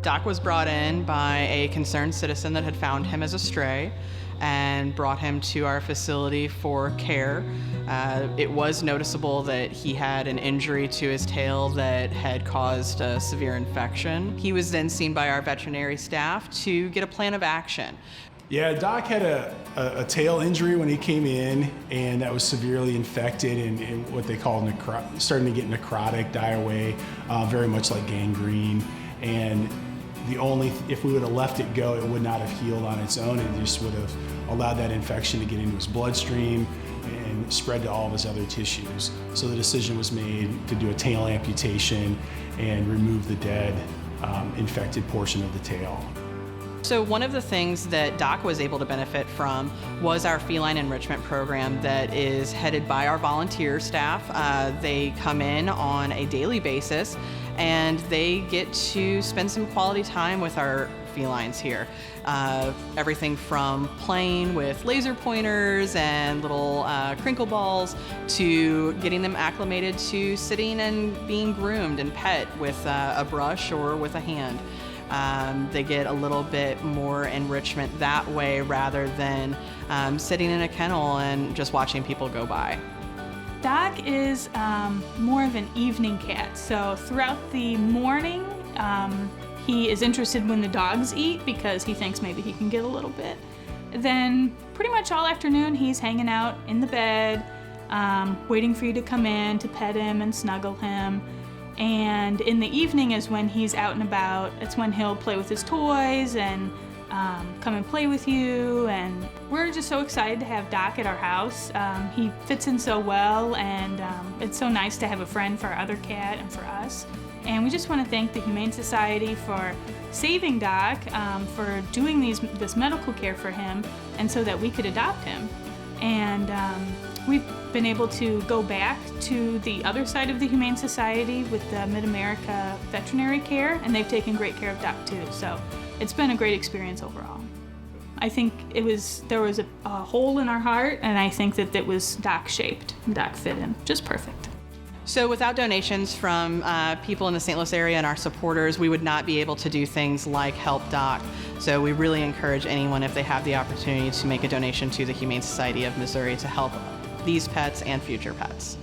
Doc was brought in by a concerned citizen that had found him as a stray and brought him to our facility for care. It was noticeable that he had an injury to his tail that had caused a severe infection. He was then seen by our veterinary staff to get a plan of action. Yeah, Doc had a tail injury when he came in, and that was severely infected and what they call starting to get necrotic, die away, very much like gangrene. And if we would have let it go, it would not have healed on its own. It just would have allowed that infection to get into his bloodstream and spread to all of his other tissues. So the decision was made to do a tail amputation and remove the dead, infected portion of the tail. So one of the things that Doc was able to benefit from was our Feline Enrichment Program that is headed by our volunteer staff. They come in on a daily basis and they get to spend some quality time with our felines here. Everything from playing with laser pointers and little crinkle balls to getting them acclimated to sitting and being groomed and pet with a brush or with a hand. They get a little bit more enrichment that way rather than sitting in a kennel and just watching people go by. Doc is more of an evening cat, so throughout the morning he is interested when the dogs eat because he thinks maybe he can get a little bit. Then pretty much all afternoon he's hanging out in the bed, waiting for you to come in to pet him and snuggle him. And in the evening is when he's out and about. It's when he'll play with his toys and come and play with you. And we're just so excited to have Doc at our house. He fits in so well, and it's so nice to have a friend for our other cat and for us. And we just want to thank the Humane Society for saving Doc, for doing this medical care for him, and so that we could adopt him. And we've been able to go back to the other side of the Humane Society with the Mid-America Veterinary Care, and they've taken great care of Doc too. So it's been a great experience overall. I think there was a hole in our heart, and I think that it was Doc-shaped. Doc fit in just perfect. So without donations from people in the St. Louis area and our supporters, we would not be able to do things like help Doc. So we really encourage anyone, if they have the opportunity, to make a donation to the Humane Society of Missouri to help these pets and future pets.